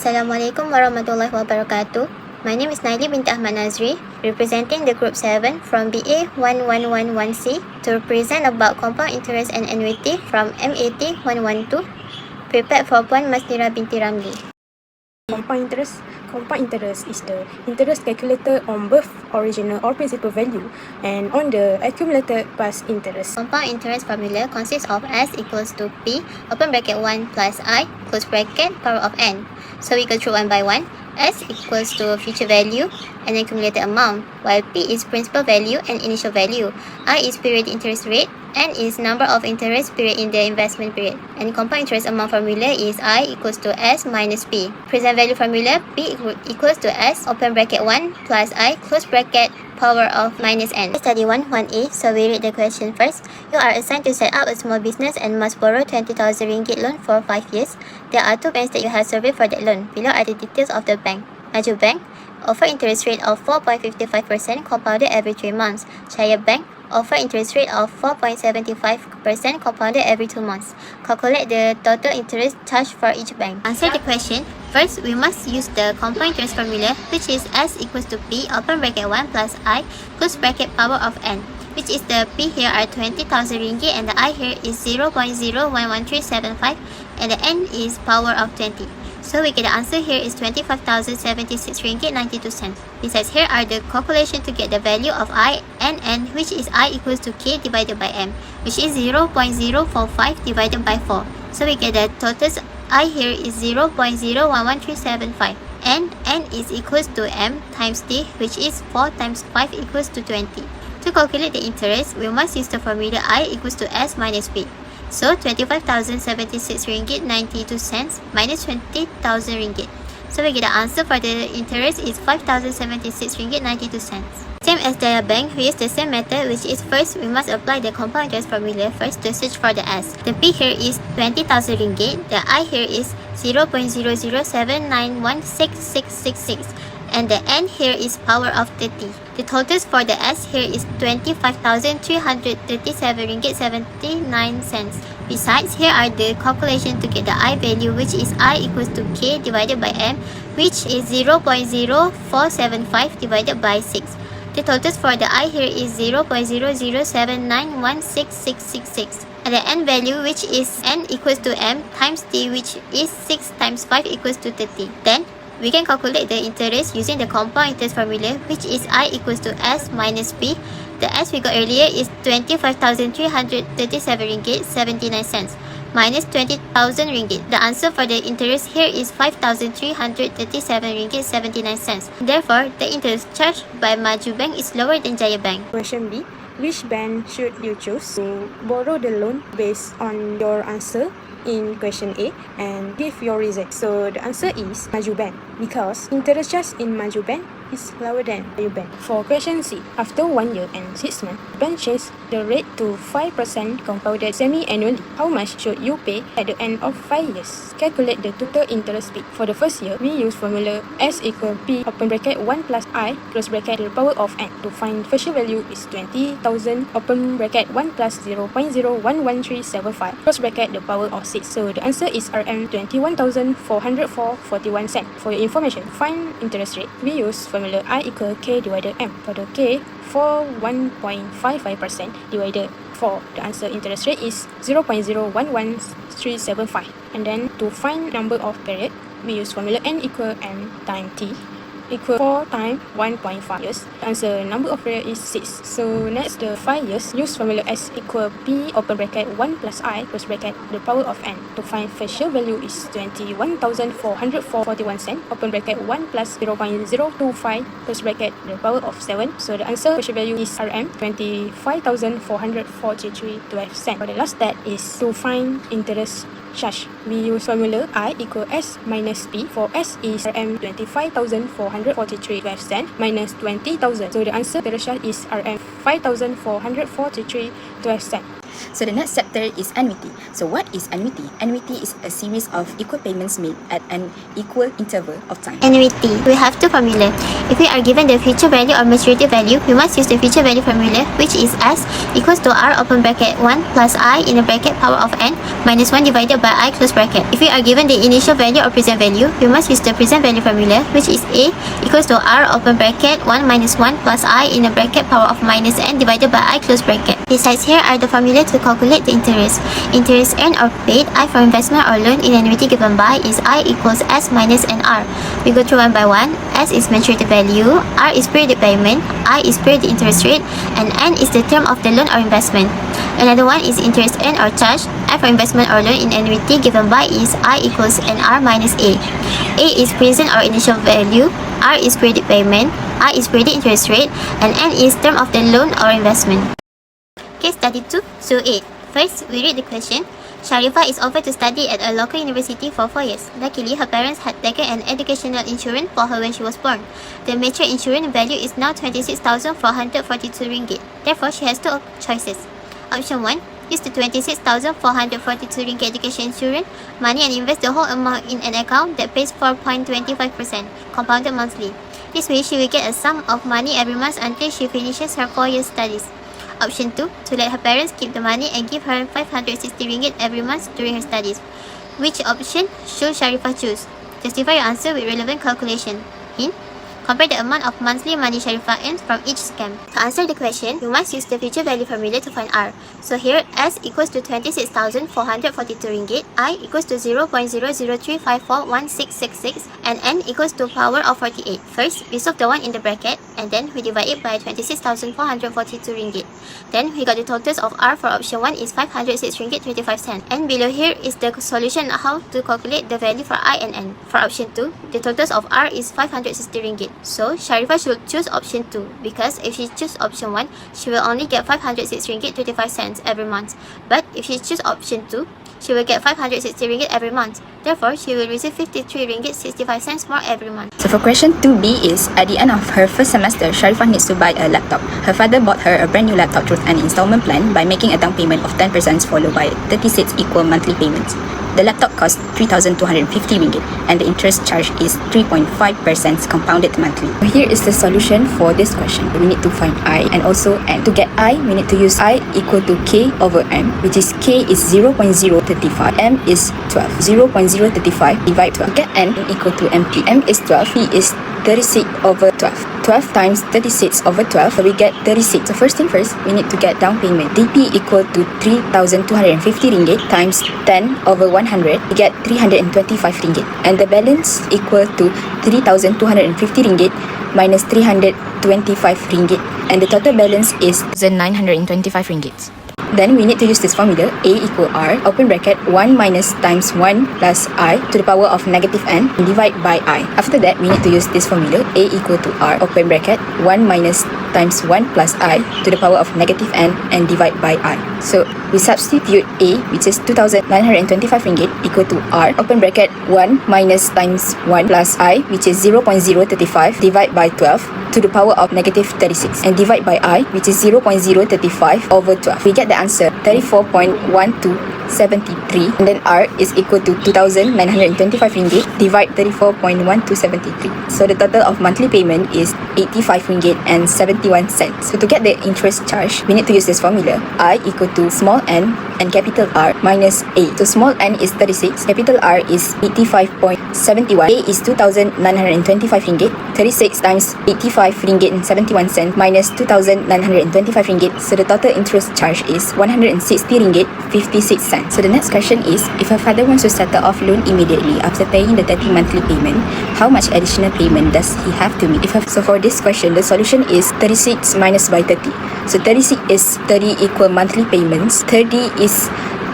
Assalamualaikum warahmatullahi wabarakatuh. My name is Naili binti Ahmad Nazri, representing the Group 7 from BA 1111C to present about compound interest and annuity from MAT 112, prepared for Puan Masnira binti Ramli. Compound interest is the interest calculated on both original or principal value and on the accumulated past interest. Compound interest formula consists of S equals to P, open bracket 1 plus I, close bracket, power of N. So we go through one by one. S equals to future value and accumulated amount, while P is principal value and initial value. I is period interest rate, N is number of interest period in the investment period. And compound interest amount formula is I equals to S minus P. Present value formula, P equals to S, open bracket 1 plus I, close bracket, power of minus N. Study 1A, so we read the question first. You are assigned to set up a small business and must borrow 20,000 ringgit loan for 5 years. There are two banks that you have surveyed for that loan. Below are the details of the bank. Maju Bank, offer interest rate of 4.55% compounded every 3 months. Chaya Bank, offer interest rate of 4.75% compounded every 2 months. Calculate the total interest charged for each bank. Answer the question. First, we must use the compound interest formula, which is S equals to P, open bracket 1 plus I, close bracket, power of N, which is the P here are 20,000 ringgit and the I here is 0.011375 and the N is power of 20. So we get the answer here is 25,076 ringgit 92 cents. Besides, here are the calculation to get the value of I and N, which is I equals to K divided by M, which is 0.045 divided by 4. So we get the totals. I here is 0.011375 and N is equals to M times T, which is 4 times 5 equals to 20. To calculate the interest, we must use the formula I equals to S minus P. So 25,076 ringgit 92 cents minus 20,000 ringgit. So we get the answer for the interest is 5,076 ringgit 92 cents. Same as the bank, we use the same method, which is first we must apply the compound interest formula first to search for the S. The P here is 20,000 ringgit, the I here is 0.0079166666 and the N here is power of 30. The totals for the S here is 25,337 ringgit 79 cents. Besides, here are the calculation to get the I value, which is I equals to K divided by M, which is 0.0475 divided by 6. The totals for the I here is 0.0079166666 and the N value, which is N equals to M times T, which is 6 times 5 equals to 30. Then we can calculate the interest using the compound interest formula, which is I equals to S minus P. The S we got earlier is 25,337 ringgit 79 cents minus 20,000 ringgit. The answer for the interest here is 5,337 ringgit 79 cents. Therefore, the interest charged by Maju Bank is lower than Jaya Bank. Question B. Which bank should you choose to borrow the loan based on your answer in question A and give your reason? So the answer is Maju Bank, because interest charge in Maju Bank is lower than Jaya Bank. For question C, after 1 year and 6 months, bank changed the rate to 5% compounded semi-annually. How much should you pay at the end of 5 years? Calculate the total interest paid. For the first year, we use formula S equal P, open bracket 1 plus I, close bracket, the power of N. To find first year value is 20,000, open bracket 1 plus 0.011375, close bracket, the power of 6. So the answer is RM 21,404.41 cents. For your information, find interest rate. We use formula I equal K divided M. For the K, for 1.55% divided 4, the answer interest rate is 0.011375. And then to find number of period, we use formula N equal M times T equal 4 times 1.5 years. The answer number of period is 6. So next, the 5 years, use formula S equal P, open bracket 1 plus I, close bracket, the power of N. To find first year value is 21,404.41 cents, open bracket 1 plus 0.025, close bracket, the power of 7. So the answer first year value is RM 25,443.12 cents. For the last step is to find interest charge. We use formula I equal S minus P. For S is RM 25,443.12 cents minus 20,000. So the answer interest charge is RM 5,443.12 cents. So the next chapter is annuity. So what is annuity? Annuity is a series of equal payments made at an equal interval of time. Annuity. We have two formula. If we are given the future value or maturity value, we must use the future value formula, which is S equals to R open bracket 1 plus I in the bracket power of n minus 1 divided by I close bracket. If we are given the initial value or present value, we must use the present value formula, which is A equals to R open bracket 1 minus 1 plus I in the bracket power of minus n divided by I close bracket. Besides, here are the formula to calculate the interest. Interest earned or paid, I for investment or loan in annuity given by is I equals S minus NR. We go through one by one. S is maturity value, R is periodic payment, I is periodic interest rate, and N is the term of the loan or investment. Another one is interest earned or charged. I for investment or loan in annuity given by is I equals NR minus A. A is present or initial value, R is periodic payment, I is periodic interest rate, and N is term of the loan or investment. Case study 2, so 8. First, we read the question. Sharifah is offered to study at a local university for 4 years. Luckily, her parents had taken an educational insurance for her when she was born. The mature insurance value is now 26,442 ringgit. Therefore, she has two choices. Option 1. Use the 26,442 ringgit education insurance money and invest the whole amount in an account that pays 4.25% compounded monthly. This way, she will get a sum of money every month until she finishes her 4 year studies. Option 2. To let her parents keep the money and give her 560 ringgit every month during her studies. Which option should Sharifah choose? Justify your answer with relevant calculation. Hint. Compare the amount of monthly money Sharifah earns from each scam. To answer the question, you must use the future value formula to find R. So here, S equals to 26,442 ringgit, I equals to 0.0035416666, and N equals to power of 48. First, we solve the one in the bracket, and then we divide it by 26,442 ringgit. Then, we got the totals of R for option 1 is 506 ringgit 25 cents. And below here is the solution how to calculate the value for I and N. For option 2, the totals of R is 560 ringgit. So, Sharifah should choose option 2 because if she chooses option 1, she will only get 506 ringgit 25 cents every month. But if she chooses option 2, she will get 560 ringgit every month. Therefore, she will receive 53 ringgit 65 cents more every month. So for question 2B is, at the end of her first semester, Sharifah needs to buy a laptop. Her father bought her a brand new laptop through an installment plan by making a down payment of 10% followed by 36 equal monthly payments. The laptop costs 3,250 ringgit and the interest charge is 3.5% compounded monthly. Here is the solution for this question. We need to find I and also N. To get I, we need to use I equal to K over M, which is K is 0.035, M is 12. 0.035 divide 12. To get N equal to MP. M is 12, P is 36 over 12. 12 times 36 over 12, so we get 36. So first thing first, we need to get down payment. DP equal to 3,250 ringgit times 10 over 100, we get 325 ringgit. And the balance equal to 3,250 ringgit minus 325 ringgit. And the total balance is 925 ringgit. Then we need to use this formula, A equal R, open bracket, 1 minus times 1 plus I to the power of negative N, and divide by I. After that, we need to use this formula, A equal to R, open bracket, 1 minus times 1 plus I to the power of negative N, and divide by I. So, we substitute A, which is 2,925 ringgit, equal to R, open bracket, 1 minus times 1 plus I, which is 0.035, divide by 12, to the power of negative 36, and divide by I, which is 0.035 over 12. We get the answer 34.1273, and then R is equal to 2,925 ringgit divide 34.1273. So the total of monthly payment is 85 ringgit and 71 cents. So to get the interest charge, we need to use this formula, I equal to small n and capital R minus A. So small n is 36, capital R is 85.71, A is 2,925 ringgit, 36 times 85 ringgit and 71 cents minus 2,925 ringgit. So the total interest charge is 160 ringgit 56 cents. So the next question is, if her father wants to settle off loan immediately after paying the 30 monthly payment, how much additional payment does he have to make? So for this question, the solution is 36 minus by 30. So 36 is 30 equal monthly payments, 30 is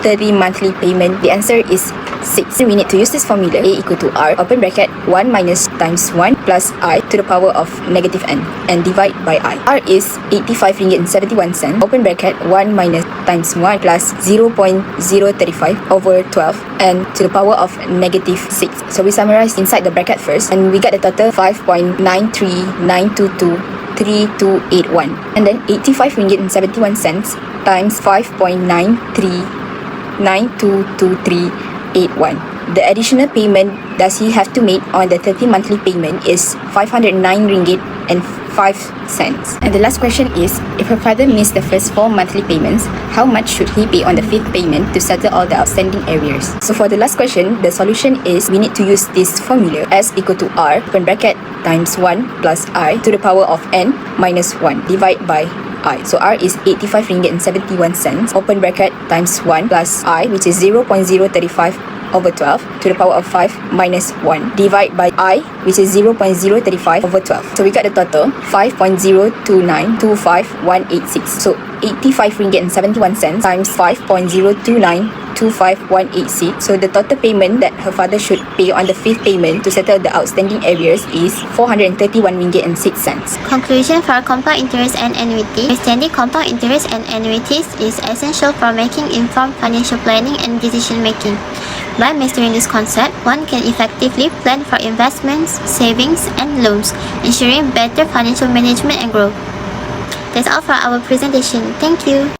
30 monthly payment. The answer is 6. So we need to use this formula, A equal to R, open bracket, 1 minus times 1 plus I to the power of negative N, and divide by I. R is 85 ringgit and 71 cents, open bracket, 1 minus times 1 plus 0.035 over 12, and to the power of negative 6. So we summarize inside the bracket first, and we get the total 5.93922 3281, and then 85 ringgit and 71 cents times 5.93922381. The additional payment does he have to make on the 30 monthly payment is 509 ringgit and 5 cents. And the last question is, if her father missed the first 4 monthly payments, how much should he pay on the 5th payment to settle all the outstanding arrears? So for the last question, the solution is we need to use this formula, S equal to R, open bracket, times 1 plus I to the power of n minus 1, divide by I. So R is 85 ringgit and 71 cents, open bracket, times 1 plus I, which is 0.035 over 12 to the power of 5 minus 1, divide by I, which is 0.035 over 12. So we got the total 5.02925,186. So 85 ringgit and 71 cents times 5.02925,186. So the total payment that her father should pay on the 5th payment to settle the outstanding arrears is 431 ringgit and 6 cents. Conclusion for compound interest and annuity. Understanding compound interest and annuities is essential for making informed financial planning and decision making. By mastering this concept, one can effectively plan for investments, savings, and loans, ensuring better financial management and growth. That's all for our presentation. Thank you.